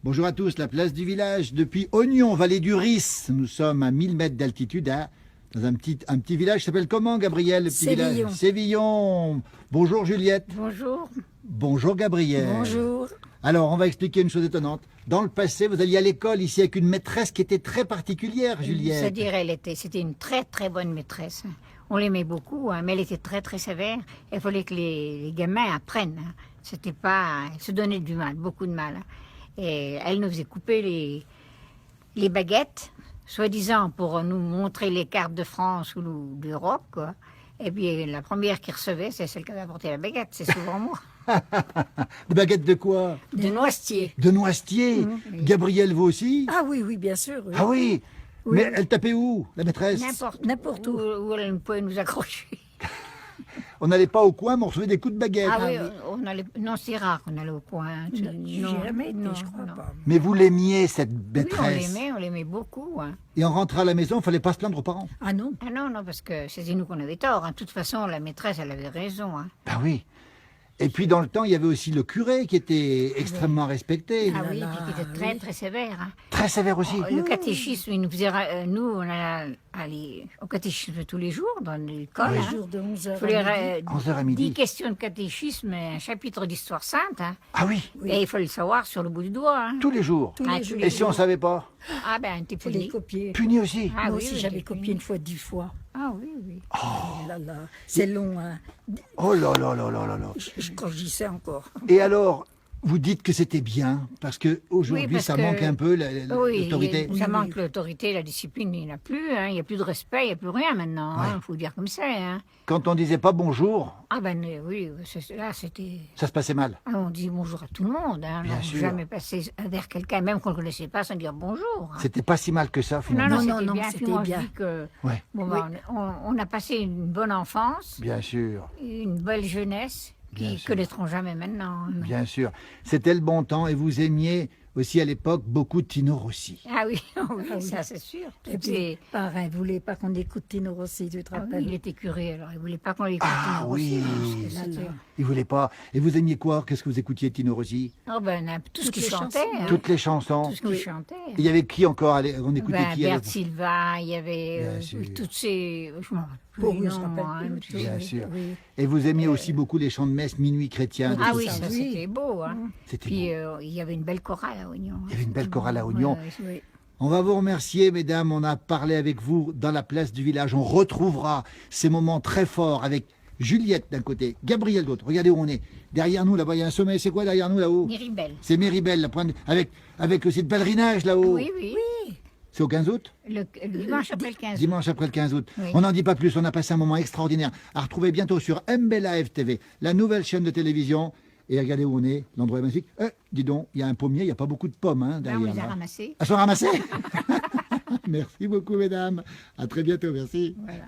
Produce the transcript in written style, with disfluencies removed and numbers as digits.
Bonjour à tous, la place du village depuis Ognon, vallée du Ris. Nous sommes à 1000 mètres d'altitude, dans un petit village qui s'appelle comment, Gabriel, le petit Sévillon. village Sévillon. Bonjour Juliette. Bonjour. Bonjour Gabriel. Bonjour. Alors, on va expliquer une chose étonnante. Dans le passé, vous alliez à l'école ici avec une maîtresse qui était très particulière, Juliette. C'est-à-dire, c'était une très très bonne maîtresse. On l'aimait beaucoup, mais elle était très très sévère. Il fallait que les gamins apprennent. C'était pas, elle se donnait du mal, beaucoup de mal. Et elle nous faisait couper les baguettes, soi-disant pour nous montrer les cartes de France ou d'Europe, quoi. Et puis la première qui recevait, c'est celle qui avait apporté la baguette, c'est souvent moi. Des baguettes de quoi? De noisetier. De noisetier. Oui. Gabriel, vous aussi? Ah oui, oui, bien sûr. Oui. Ah oui. Oui. Mais elle tapait où, la maîtresse? N'importe où elle pouvait nous accrocher. On n'allait pas au coin, mais on recevait des coups de baguette. Ah oui, on allait, non, c'est rare qu'on allait au coin. J'ai jamais été, non, je crois non. pas. Mais vous l'aimiez, cette Oui, maîtresse. on l'aimait beaucoup. Hein. Et on rentrait à la maison, il ne fallait pas se plaindre aux parents. Ah non. Ah non, non, parce que c'était nous qu'on avait tort. Hein. De toute façon, la maîtresse, elle avait raison. Hein. Ben oui. Et puis dans le temps, il y avait aussi le curé qui était extrêmement respecté. Ah oui, là, qui était très, très sévère. Hein. Très sévère aussi. Le catéchisme, il nous faisait... nous, on allait aller au catéchisme tous les jours dans l'école. Oui. Hein. Un jour de 11h. Il fallait 11h à midi. 10 questions de catéchisme, un chapitre d'histoire sainte. Hein. Ah oui, Et il fallait le savoir sur le bout du doigt. Hein. tous les jours. Ah, les jours. Et si on ne savait pas? Ah ben, t'es Il faut les puni. copier. Puni aussi. Ah Moi oui, aussi, oui, j'avais t'es copié puni. une fois 10 fois. Ah oui, oui. Oh là là, c'est long. Hein. Oh là là là là là là. Quand j'y sais encore. Et alors, vous dites que c'était bien, parce qu'aujourd'hui, Oui, parce ça que- manque un peu Oui, l'autorité. ça manque l'autorité, la discipline, il n'y en a plus. Hein. Il n'y a plus de respect, il n'y a plus rien maintenant. Il faut dire comme ça. Hein. Quand on disait pas bonjour, Ah ben oui, là c'était... ça se passait mal. Ah, on dit bonjour à tout le monde. Hein. Bien On ne sûr. jamais passer vers quelqu'un, même qu'on ne le connaissait pas, sans dire bonjour. Hein. C'était pas si mal que ça, Non, finalement. non, Non, c'était non, bien. c'était Puis moi, bien. je dis que Ouais, bon, bah, on a passé une bonne enfance, bien sûr, une belle jeunesse, Bien qui sûr. connaîtront jamais maintenant. Hein. bien sûr. C'était le bon temps et vous aimiez aussi à l'époque beaucoup Tino Rossi. Ah oui, oui, Ah oui. ça c'est sûr. Et Toutes puis, les- pareil, il ne voulait pas qu'on écoute Tino Rossi, tu te Ah oui, rappelles? il était curé, alors il ne voulait pas qu'on l'écoute. Ah Tino Rossi, oui. parce que Là, c'était- là. Il voulait pas. Et vous aimiez quoi? Qu'est-ce que vous écoutiez Tino Rossi? Oh ben, tout ce Toutes qu'il les chantait. chansons. Hein. Toutes les chansons. Tout ce qu'il Oui. chantait. Il y avait qui encore? On écoutait Ben, qui à Bert l'époque? Silva, il y avait Bien sûr. toutes ces... Je m'en rappelle plus Pour les je noms, rappelle moi, plus. hein, tu Bien sais. sûr. Oui. Et vous aimiez aussi beaucoup les chants de messe, Minuit chrétien. Ah tout oui, ça. ça oui. c'était beau. Hein. C'était Puis beau. il y avait une belle chorale à Oignon. Il y avait une belle chorale à Oignon. Oui. On va vous remercier, mesdames. On a parlé avec vous dans la place du village. On retrouvera ces moments très forts avec Juliette d'un côté, Gabriel d'autre. Regardez où on est. Derrière nous, là-bas, il y a un sommet. C'est quoi derrière nous, là-haut? Miribel. C'est Méribel, là, avec aussi le pèlerinage, là-haut. Oui, oui. C'est au 15 août? Le dimanche après le 15 août. Dimanche après le 15 août. Oui. On n'en dit pas plus, on a passé un moment extraordinaire. À retrouver bientôt sur MBLA FTV, la nouvelle chaîne de télévision. Et regardez où on est, l'endroit est magnifique. Dis donc, il y a un pommier, il n'y a pas beaucoup de pommes hein, Là, on derrière. les a là. ramassés. Elles sont ramassées. Merci beaucoup, mesdames. À très bientôt, merci. Voilà.